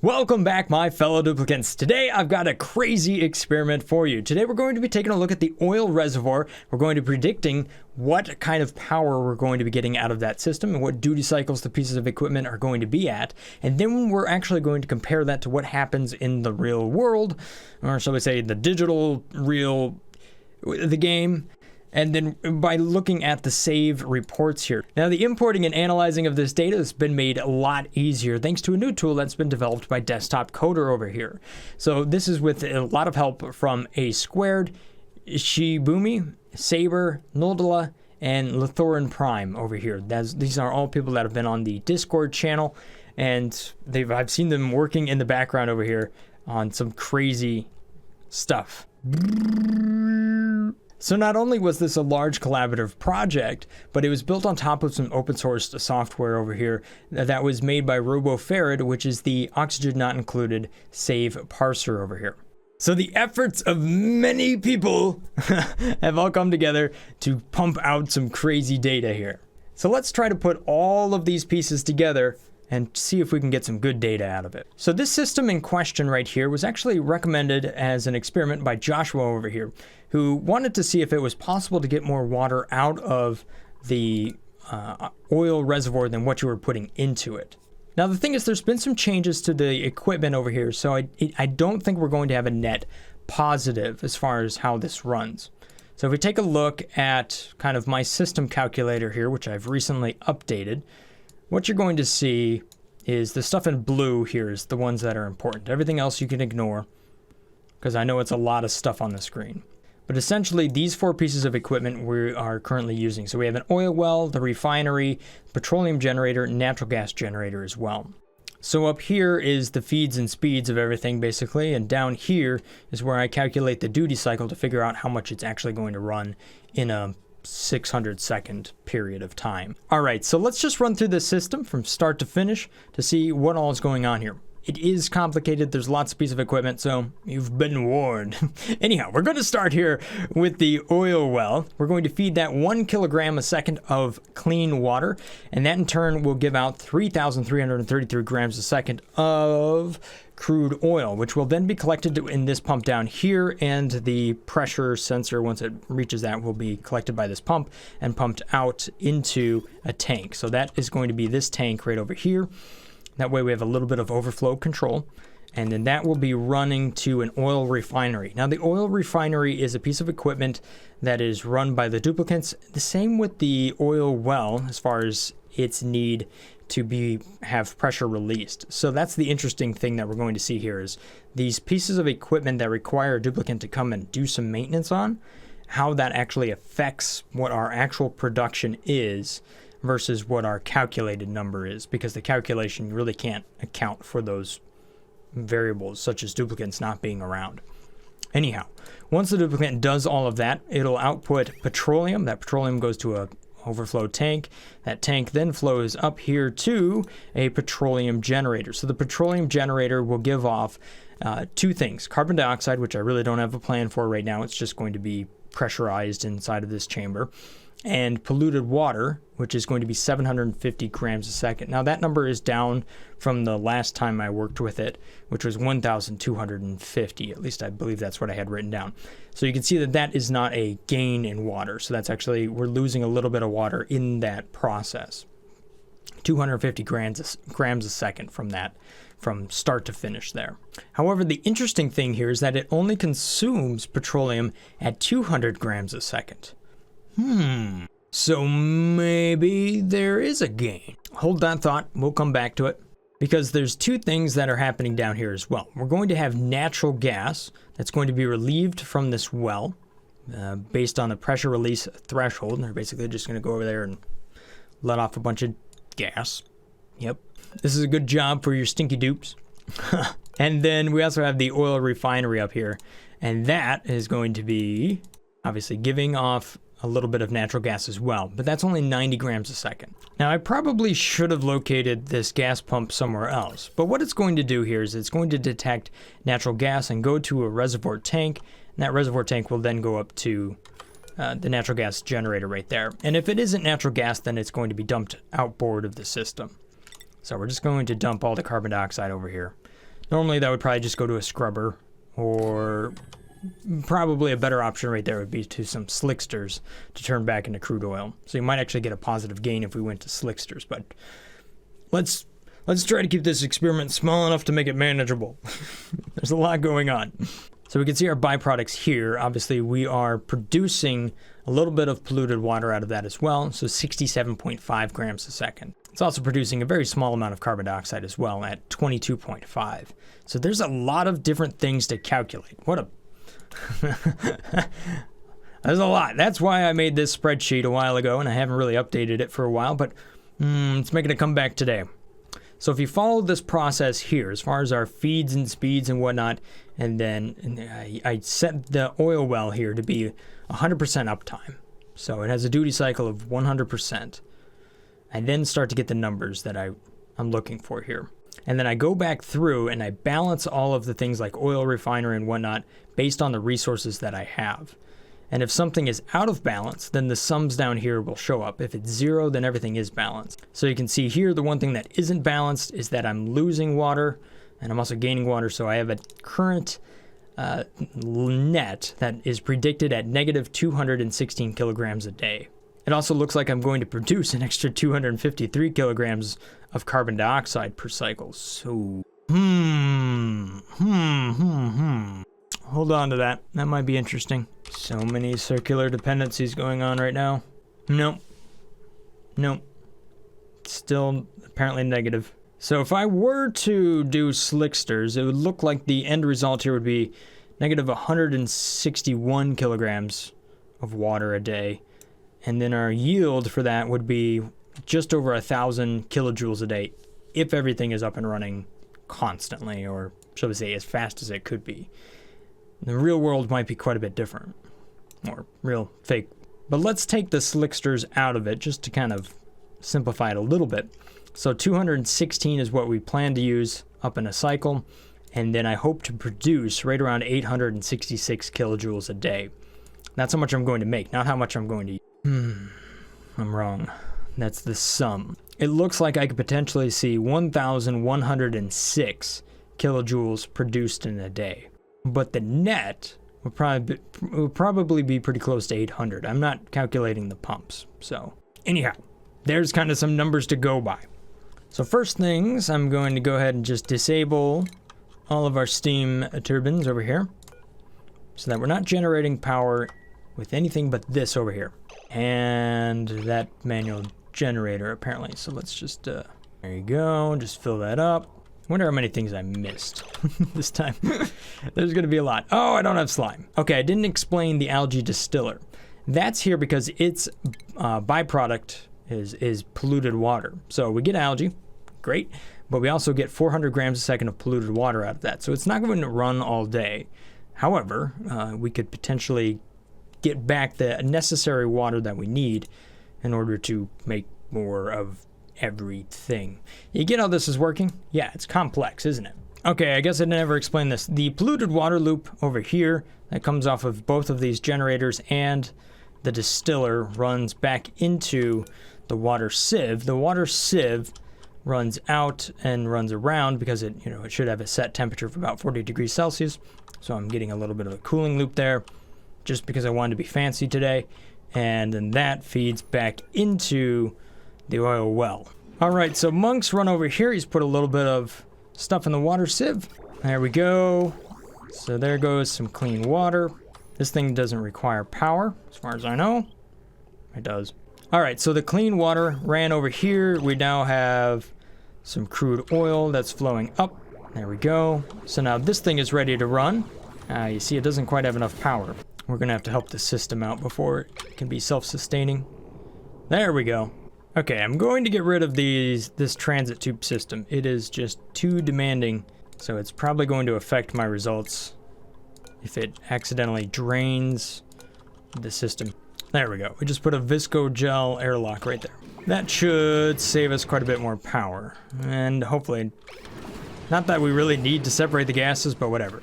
Welcome back, my fellow duplicants. Today I've got a crazy experiment for you. Today we're going to be taking a look at the oil reservoir. We're going to be predicting what kind of power we're going to be getting out of that system and what duty cycles the pieces of equipment are going to be at. And then we're actually going to compare that to what happens in the real world, or shall we say the digital the game. And then by looking at the save reports here. Now, the importing and analyzing of this data has been made a lot easier thanks to a new tool that's been developed by Desktop Coder over here. So this is with a lot of help from A Squared, Shibumi, Saber, Noldala, and Lithoran Prime over here. These are all people that have been on the Discord channel, and I've seen them working in the background over here on some crazy stuff. So not only was this a large collaborative project, but it was built on top of some open source software over here that was made by RoboFarad, which is the oxygen not included save parser over here. So the efforts of many people have all come together to pump out some crazy data here. So let's try to put all of these pieces together and see if we can get some good data out of it. So this system in question right here was actually recommended as an experiment by Joshua over here, who wanted to see if it was possible to get more water out of the oil reservoir than what you were putting into it. Now the thing is, there's been some changes to the equipment over here, so I don't think we're going to have a net positive as far as how this runs. So if we take a look at kind of my system calculator here, which I've recently updated, what you're going to see is the stuff in blue here is the ones that are important. Everything else you can ignore, because I know it's a lot of stuff on the screen. But essentially, these four pieces of equipment we are currently using. So we have an oil well, the refinery, petroleum generator, natural gas generator as well. So up here is the feeds and speeds of everything, basically. And down here is where I calculate the duty cycle to figure out how much it's actually going to run in a 600-second period of time. All right, so let's just run through the system from start to finish to see what all is going on here. It is complicated. There's lots of pieces of equipment, so you've been warned. Anyhow, we're going to start here with the oil well. We're going to feed that 1 kilogram a second of clean water, and that in turn will give out 3,333 grams a second of crude oil, which will then be collected in this pump down here, and the pressure sensor, once it reaches that, will be collected by this pump and pumped out into a tank. So that is going to be this tank right over here. That way we have a little bit of overflow control, and then that will be running to an oil refinery. Now the oil refinery is a piece of equipment that is run by the duplicants. The same with the oil well as far as its need to have pressure released. So that's the interesting thing that we're going to see here is these pieces of equipment that require a duplicant to come and do some maintenance on, how that actually affects what our actual production is versus what our calculated number is, because the calculation really can't account for those variables such as duplicants not being around. Anyhow, once the duplicant does all of that, it'll output petroleum. That petroleum goes to a overflow tank. That tank then flows up here to a petroleum generator. So the petroleum generator will give off two things: carbon dioxide, which I really don't have a plan for right now. It's just going to be pressurized inside of this chamber, and polluted water, which is going to be 750 grams a second. Now that number is down from the last time I worked with it, which was 1,250. At least I believe that's what I had written down. So you can see that that is not a gain in water. So that's actually, we're losing a little bit of water in that process. 250 grams a second from that, from start to finish there. However, the interesting thing here is that it only consumes petroleum at 200 grams a second. So maybe there is a gain. Hold that thought, we'll come back to it. Because there's two things that are happening down here as well. We're going to have natural gas that's going to be relieved from this well based on the pressure release threshold. And they're basically just going to go over there and let off a bunch of gas. Yep. This is a good job for your stinky dupes. And then we also have the oil refinery up here. And that is going to be obviously giving off a little bit of natural gas as well, but that's only 90 grams a second. Now I probably should have located this gas pump somewhere else, but what it's going to do here is it's going to detect natural gas and go to a reservoir tank, and that reservoir tank will then go up to the natural gas generator right there. And if it isn't natural gas, then it's going to be dumped outboard of the system. So we're just going to dump all the carbon dioxide over here Normally that would probably just go to a scrubber, or probably a better option right there would be to some slicksters to turn back into crude oil. So you might actually get a positive gain if we went to slicksters, but let's try to keep this experiment small enough to make it manageable. There's a lot going on. So we can see our byproducts here. Obviously, we are producing a little bit of polluted water out of that as well, so 67.5 grams a second. It's also producing a very small amount of carbon dioxide as well at 22.5. So there's a lot of different things to calculate. What a... There's a lot. That's why I made this spreadsheet a while ago, and I haven't really updated it for a while, but it's making a comeback today. So if you follow this process here, as far as our feeds and speeds and whatnot, and then I set the oil well here to be 100% uptime. So it has a duty cycle of 100%. I then start to get the numbers that I'm looking for here. And then I go back through and I balance all of the things like oil refinery and whatnot based on the resources that I have. And if something is out of balance, then the sums down here will show up. If it's 0, then everything is balanced. So you can see here, the one thing that isn't balanced is that I'm losing water, and I'm also gaining water, so I have a current net that is predicted at negative 216 kilograms a day. It also looks like I'm going to produce an extra 253 kilograms of carbon dioxide per cycle. So, hold on to that. That might be interesting. So many circular dependencies going on right now. Nope. Still apparently negative. So if I were to do slicksters, it would look like the end result here would be negative 161 kilograms of water a day. And then our yield for that would be just over 1,000 kilojoules a day if everything is up and running constantly, or shall we say as fast as it could be. The real world might be quite a bit different, or real fake. But let's take the slicksters out of it just to kind of simplify it a little bit. So 216 is what we plan to use up in a cycle, and then I hope to produce right around 866 kilojoules a day. That's how much I'm going to make, not how much I'm going to use. I'm wrong. That's the sum. It looks like I could potentially see 1,106 kilojoules produced in a day. But the net would probably be pretty close to 800. I'm not calculating the pumps. So anyhow, there's kind of some numbers to go by. So first things, I'm going to go ahead and just disable all of our steam turbines over here so that we're not generating power with anything but this over here. And that manual generator apparently. So let's just, there you go, just fill that up. I wonder how many things I missed this time. There's gonna be a lot. Oh, I don't have slime. Okay, I didn't explain the algae distiller. That's here because its byproduct is polluted water. So we get algae, great, but we also get 400 grams a second of polluted water out of that. So it's not going to run all day. However, we could potentially get back the necessary water that we need in order to make more of everything. You get how this is working? Yeah, it's complex, isn't it? Okay, I guess I never explained this. The polluted water loop over here that comes off of both of these generators and the distiller runs back into the water sieve. The water sieve runs out and runs around because it should have a set temperature of about 40 degrees Celsius. So I'm getting a little bit of a cooling loop there just because I wanted to be fancy today. And then that feeds back into the oil well. All right, so Monk's run over here. He's put a little bit of stuff in the water sieve. There we go. So there goes some clean water. This thing doesn't require power, as far as I know. It does. All right, so the clean water ran over here. We now have some crude oil that's flowing up. There we go. So now this thing is ready to run. You see, it doesn't quite have enough power. We're gonna have to help the system out before it can be self-sustaining. There we go. Okay, I'm going to get rid of this transit tube system. It is just too demanding, so it's probably going to affect my results if it accidentally drains the system. There we go. We just put a visco gel airlock right there. That should save us quite a bit more power. And hopefully, not that we really need to separate the gases, but whatever.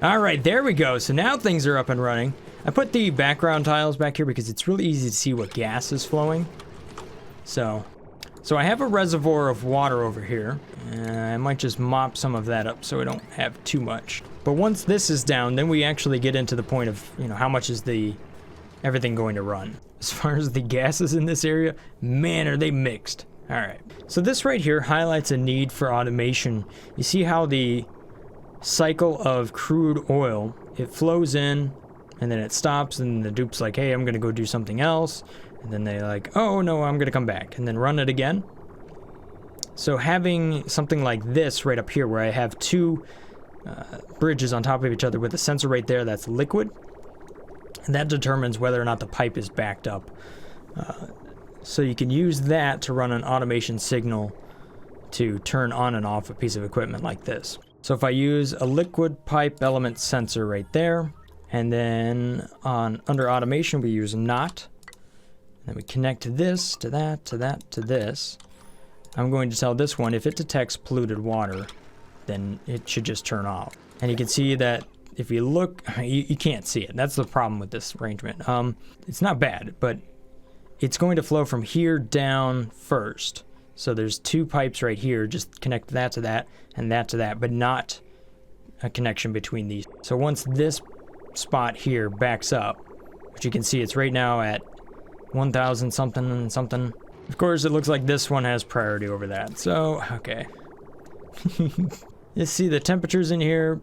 All right, there we go. So now things are up and running. I put the background tiles back here because it's really easy to see what gas is flowing. So So I have a reservoir of water over here. I might just mop some of that up so we don't have too much. But once this is down, then we actually get into the point of, you know, how much is everything going to run. As far as the gases in this area, man, are they mixed. All right. So this right here highlights a need for automation. You see how the cycle of crude oil, it flows in and then it stops and the dupe's like, hey, I'm going to go do something else. And then they're like, oh no, I'm going to come back and then run it again. So having something like this right up here where I have two bridges on top of each other with a sensor right there that's liquid, and that determines whether or not the pipe is backed up. So you can use that to run an automation signal to turn on and off a piece of equipment like this. So if I use a liquid pipe element sensor right there, and then under automation we use NOT, and then we connect this to that, to that, to this. I'm going to tell this one if it detects polluted water, then it should just turn off. And you can see that if you look, you can't see it. That's the problem with this arrangement. It's not bad, but it's going to flow from here down first. So there's two pipes right here, just connect that to that and that to that, but not a connection between these. So once this spot here backs up, which you can see it's right now at 1,000 something and something. Of course, it looks like this one has priority over that. So, okay. You see the temperatures in here.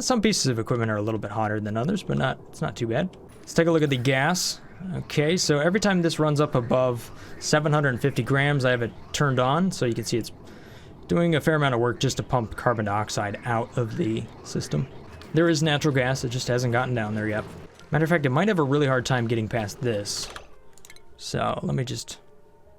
Some pieces of equipment are a little bit hotter than others, but it's not too bad. Let's take a look at the gas. Okay, so every time this runs up above 750 grams, I have it turned on, so you can see it's doing a fair amount of work just to pump carbon dioxide out of the system. There is natural gas, it just hasn't gotten down there yet. Matter of fact, it might have a really hard time getting past this. So let me just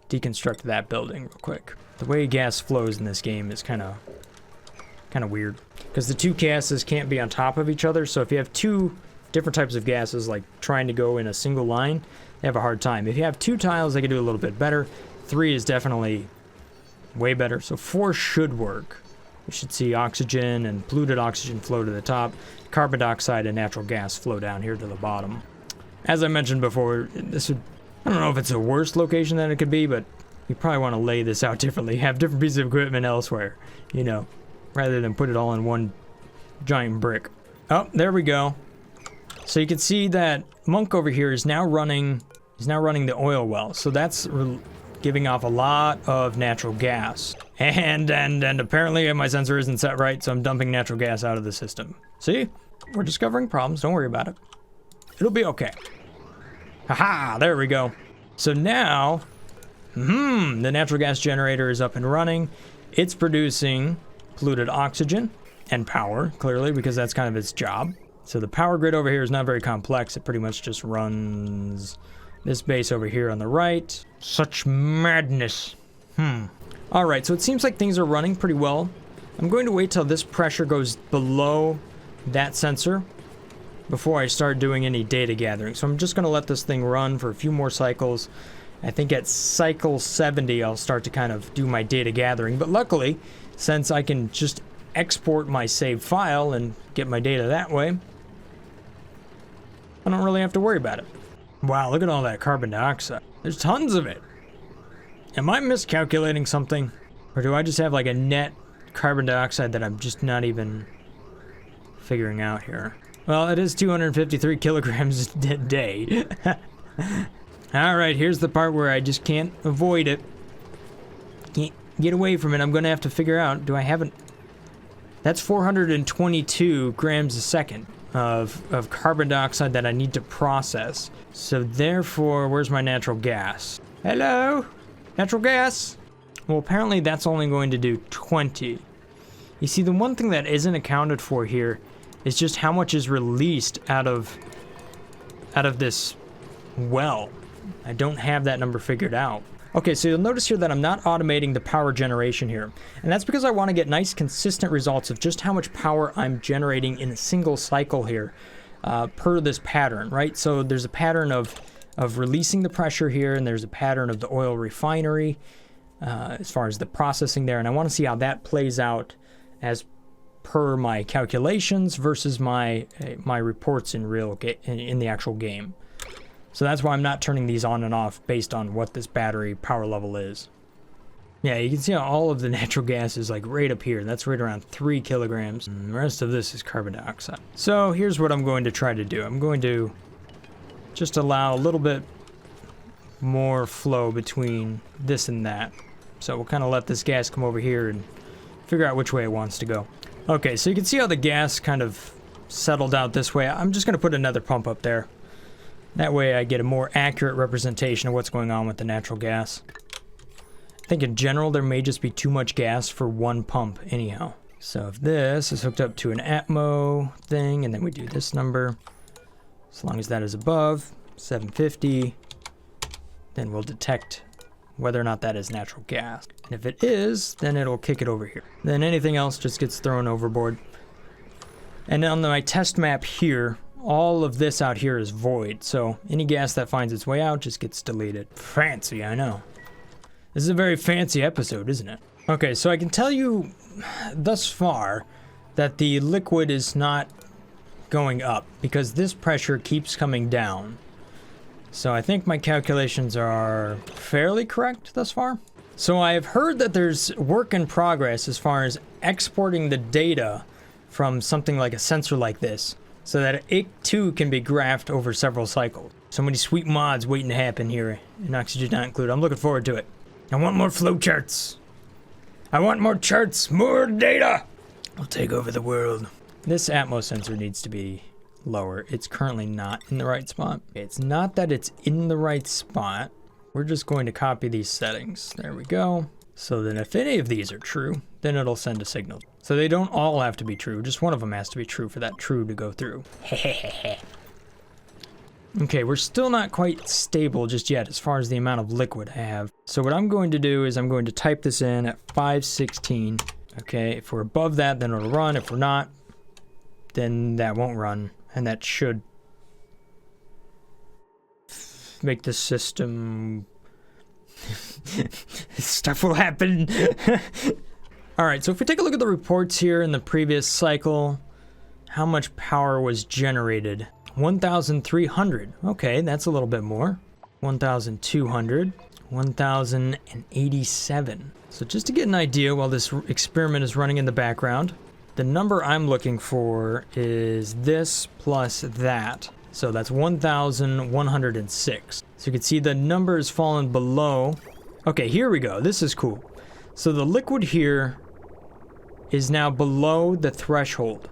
deconstruct that building real quick. The way gas flows in this game is kind of weird, because the two gases can't be on top of each other. So if you have two different types of gases, like trying to go in a single line, they have a hard time. If you have two tiles, they can do a little bit better. 3 is definitely way better. So 4 should work. We should see oxygen and polluted oxygen flow to the top. Carbon dioxide and natural gas flow down here to the bottom. As I mentioned before, I don't know if it's a worse location than it could be, but you probably want to lay this out differently. Have different pieces of equipment elsewhere, you know, rather than put it all in one giant brick. Oh, there we go. So you can see that Monk over here is now running the oil well. So that's giving off a lot of natural gas. And apparently my sensor isn't set right, so I'm dumping natural gas out of the system. See? We're discovering problems. Don't worry about it. It'll be okay. Haha, there we go. So now, the natural gas generator is up and running. It's producing polluted oxygen and power, clearly, because that's kind of its job. So the power grid over here is not very complex. It pretty much just runs this base over here on the right. Such madness. All right, so it seems like things are running pretty well. I'm going to wait till this pressure goes below that sensor before I start doing any data gathering. So I'm just going to let this thing run for a few more cycles. I think at cycle 70, I'll start to kind of do my data gathering. But luckily, since I can just export my saved file and get my data that way, I don't really have to worry about it. Wow, look at all that carbon dioxide. There's tons of it. Am I miscalculating something? Or do I just have like a net carbon dioxide that I'm just not even figuring out here? Well, it is 253 kilograms a day. All right, here's the part where I just can't avoid it. Can't get away from it. I'm going to have to figure out, do I have it? That's 422 grams a second of carbon dioxide that I need to process. So therefore, where's my natural gas? Hello? Natural gas? Well, apparently that's only going to do 20. You see, the one thing that isn't accounted for here is just how much is released out of this well. I don't have that number figured out. Okay, so you'll notice here that I'm not automating the power generation here. And that's because I want to get nice consistent results of just how much power I'm generating in a single cycle here per this pattern, right? So there's a pattern of releasing the pressure here, and there's a pattern of the oil refinery as far as the processing there. And I want to see how that plays out as per my calculations versus my reports in the actual game. So that's why I'm not turning these on and off based on what this battery power level is. Yeah, you can see how all of the natural gas is like right up here. That's right around 3 kilograms. And the rest of this is carbon dioxide. So here's what I'm going to try to do. I'm going to just allow a little bit more flow between this and that. So we'll kind of let this gas come over here and figure out which way it wants to go. Okay, so you can see how the gas kind of settled out this way. I'm just going to put another pump up there. That way I get a more accurate representation of what's going on with the natural gas. I think in general there may just be too much gas for one pump anyhow. So if this is hooked up to an Atmo thing, and then we do this number, as long as that is above 750, then we'll detect whether or not that is natural gas. And if it is, then it'll kick it over here. Then anything else just gets thrown overboard. And on my test map here, all of this out here is void, so any gas that finds its way out just gets deleted. Fancy, I know. This is a very fancy episode, isn't it? Okay, so I can tell you thus far that the liquid is not going up because this pressure keeps coming down. So I think my calculations are fairly correct thus far. So I have heard that there's work in progress as far as exporting the data from something like a sensor like this, so that it too can be graphed over several cycles. So many sweet mods waiting to happen here in Oxygen Not Included. I'm looking forward to it. I want more flowcharts. I want more charts, more data. I'll take over the world. This Atmos sensor needs to be lower. It's currently not in the right spot. It's not that it's in the right spot. We're just going to copy these settings. There we go. So then if any of these are true, then it'll send a signal. So they don't all have to be true. Just one of them has to be true for that true to go through. Okay, we're still not quite stable just yet as far as the amount of liquid I have. So what I'm going to do is I'm going to type this in at 516. Okay, if we're above that, then it'll run. If we're not, then that won't run. And that should make the system... Stuff will happen. Alright, so if we take a look at the reports here in the previous cycle, how much power was generated? 1,300. Okay, that's a little bit more. 1,200. 1,087. So just to get an idea while this experiment is running in the background, the number I'm looking for is this plus that. So that's 1,106. So you can see the number has fallen below. Okay, here we go. This is cool. So the liquid here is now below the threshold.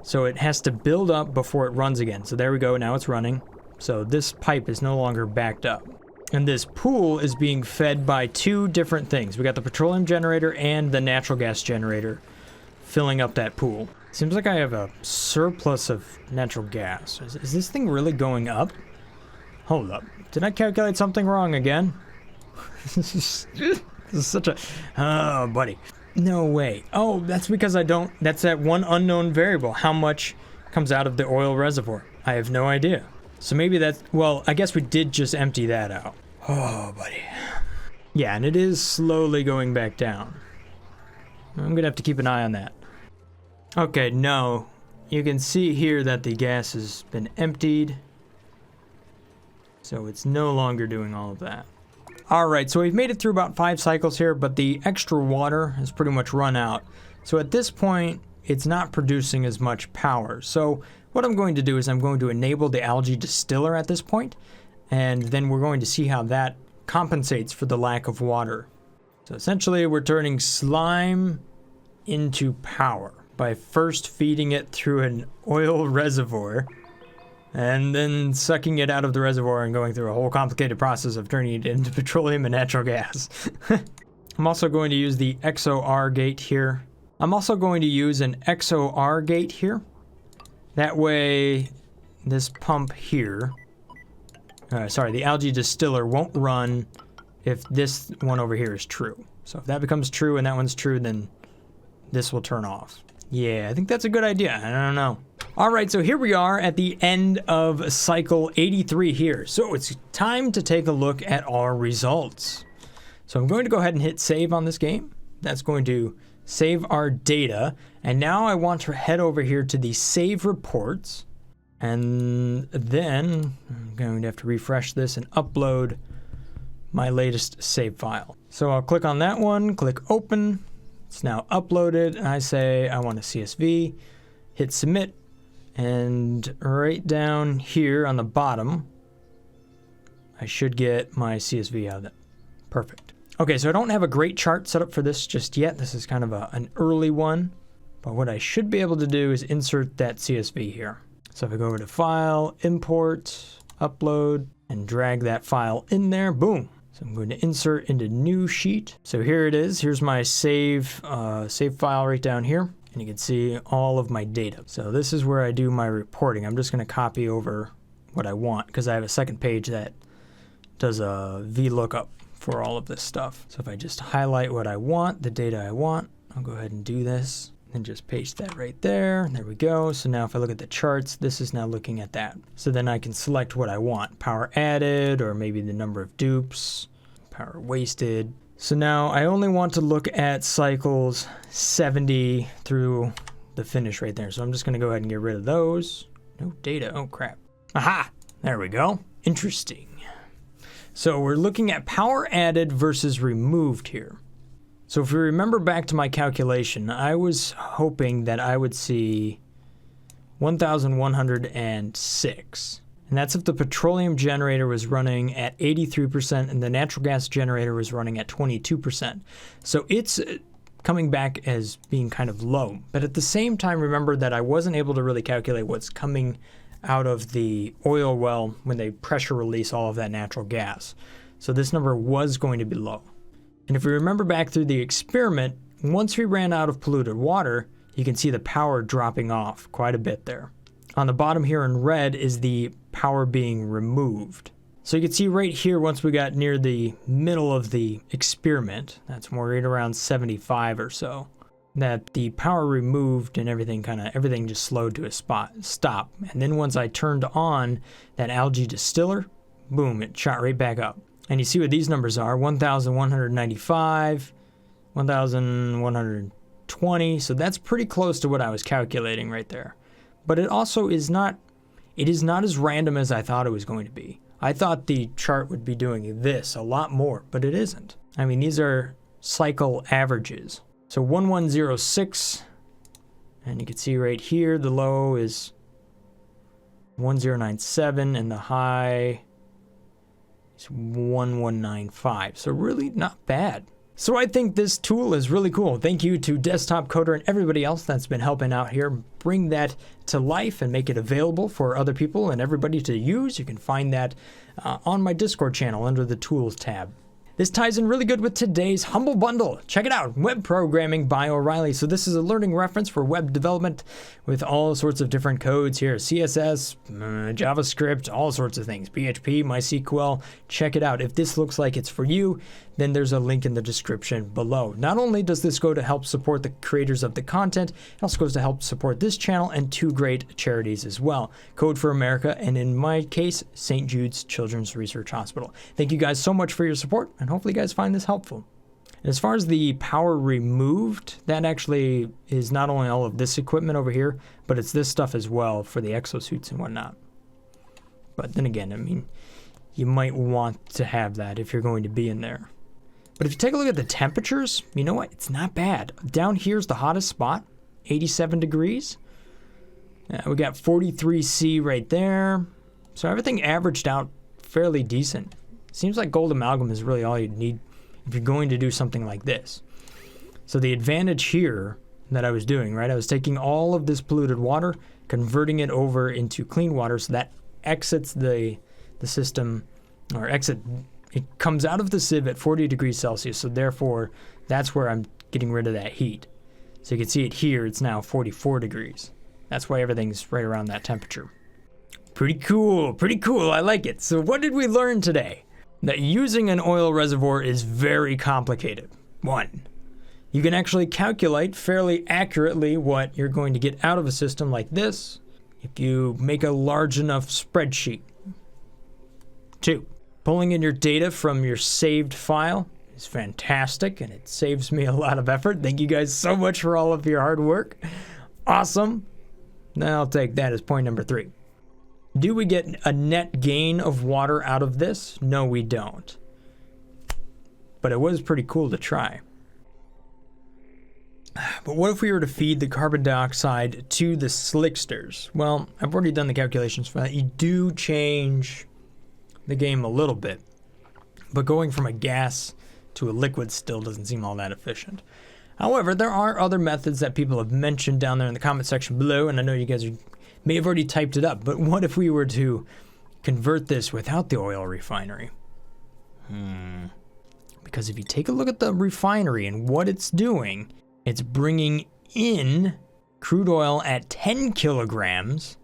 So it has to build up before it runs again. So there we go, now it's running. So this pipe is no longer backed up. And this pool is being fed by two different things. We got the petroleum generator and the natural gas generator filling up that pool. Seems like I have a surplus of natural gas. Is this thing really going up? Hold up. Did I calculate something wrong again? This is such a... Oh, buddy. No way. Oh, that's because I don't... That's that one unknown variable. How much comes out of the oil reservoir? I have no idea. So maybe that's... Well, I guess we did just empty that out. Oh, buddy. Yeah, and it is slowly going back down. I'm gonna have to keep an eye on that. Okay, no. You can see here that the gas has been emptied. So it's no longer doing all of that. Alright, so we've made it through about 5 cycles here, but the extra water has pretty much run out. So at this point, it's not producing as much power. So what I'm going to do is I'm going to enable the algae distiller at this point, and then we're going to see how that compensates for the lack of water. So essentially, we're turning slime into power by first feeding it through an oil reservoir, and then sucking it out of the reservoir and going through a whole complicated process of turning it into petroleum and natural gas. I'm also going to use the XOR gate here. I'm also going to use an XOR gate here. That way, this pump here, the algae distiller won't run if this one over here is true. So if that becomes true and that one's true, then this will turn off. Yeah, I think that's a good idea. I don't know. All right, so here we are at the end of cycle 83 here. So it's time to take a look at our results. So I'm going to go ahead and hit save on this game. That's going to save our data. And now I want to head over here to the save reports. And then I'm going to have to refresh this and upload my latest save file. So I'll click on that one, click open. It's now uploaded, and I say I want a CSV, hit submit, and right down here on the bottom, I should get my CSV out of it. Perfect. Okay, so I don't have a great chart set up for this just yet. This is kind of an early one, but what I should be able to do is insert that CSV here. So if I go over to File, Import, Upload, and drag that file in there, boom. So I'm going to insert into New Sheet. So here it is. Here's my save file right down here, and you can see all of my data. So this is where I do my reporting. I'm just going to copy over what I want because I have a second page that does a VLOOKUP for all of this stuff. So if I just highlight what I want, the data I want, I'll go ahead and do this and just paste that right there. There we go. So now if I look at the charts, this is now looking at that. So then I can select what I want, power added, or maybe the number of dupes, power wasted. So now I only want to look at cycles 70 through the finish right there. So I'm just going to go ahead and get rid of those. No data. Oh crap. Aha! There we go. Interesting. So we're looking at power added versus removed here. So if you remember back to my calculation, I was hoping that I would see 1,106. And that's if the petroleum generator was running at 83% and the natural gas generator was running at 22%. So it's coming back as being kind of low. But at the same time, remember that I wasn't able to really calculate what's coming out of the oil well when they pressure release all of that natural gas. So this number was going to be low. And if we remember back through the experiment, once we ran out of polluted water, you can see the power dropping off quite a bit there. On the bottom here in red is the power being removed. So you can see right here, once we got near the middle of the experiment, that's more right around 75 or so, that the power removed and everything just slowed to a stop. And then once I turned on that algae distiller, boom, it shot right back up. And you see what these numbers are, 1,195, 1,120. So that's pretty close to what I was calculating right there. But it also is not as random as I thought it was going to be. I thought the chart would be doing this a lot more, but it isn't. I mean, these are cycle averages. So 1106, and you can see right here, the low is 1097 and the high is 1195. So really not bad. So I think this tool is really cool. Thank you to Desktop Coder and everybody else that's been helping out here bring that to life and make it available for other people and everybody to use. You can find that on my Discord channel under the Tools tab. This ties in really good with today's Humble Bundle. Check it out, Web Programming by O'Reilly. So this is a learning reference for web development with all sorts of different codes here. CSS, JavaScript, all sorts of things. PHP, MySQL, check it out. If this looks like it's for you, then there's a link in the description below. Not only does this go to help support the creators of the content, it also goes to help support this channel and two great charities as well. Code for America, and in my case, St. Jude's Children's Research Hospital. Thank you guys so much for your support, and hopefully you guys find this helpful. And as far as the power removed, that actually is not only all of this equipment over here, but it's this stuff as well for the exosuits and whatnot. But then again, I mean, you might want to have that if you're going to be in there. But if you take a look at the temperatures, you know what? It's not bad. Down here's the hottest spot, 87 degrees. We got 43C right there. So everything averaged out fairly decent. Seems like gold amalgam is really all you need if you're going to do something like this. So the advantage here that I was doing, right? I was taking all of this polluted water, converting it over into clean water, so that exits the system, or it comes out of the sieve at 40 degrees Celsius, so therefore that's where I'm getting rid of that heat. So you can see it here, it's now 44 degrees. That's why everything's right around that temperature. Pretty cool, I like it. So what did we learn today? That using an oil reservoir is very complicated. 1, you can actually calculate fairly accurately what you're going to get out of a system like this if you make a large enough spreadsheet. 2, pulling in your data from your saved file is fantastic, and it saves me a lot of effort. Thank you guys so much for all of your hard work. Awesome. Now I'll take that as point number 3. Do we get a net gain of water out of this? No, we don't. but it was pretty cool to try. But what if we were to feed the carbon dioxide to the slicksters? Well, I've already done the calculations for that. You do change the game a little bit, but going from a gas to a liquid still doesn't seem all that efficient. However, there are other methods that people have mentioned down there in the comment section below, and I know you guys may have already typed it up, but what if we were to convert this without the oil refinery? Because if you take a look at the refinery and what it's doing, it's bringing in crude oil at 10 kilograms,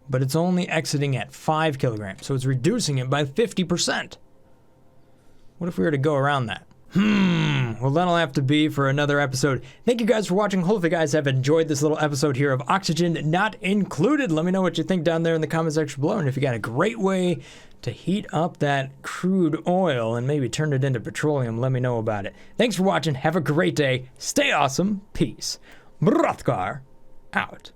but it's only exiting at 5 kilograms, so it's reducing it by 50%. What if we were to go around that? Well, that'll have to be for another episode. Thank you guys for watching. Hopefully you guys have enjoyed this little episode here of Oxygen Not Included. Let me know what you think down there in the comment section below, and if you got a great way to heat up that crude oil and maybe turn it into petroleum, let me know about it. Thanks for watching. Have a great day. Stay awesome. Peace. Brothgar out.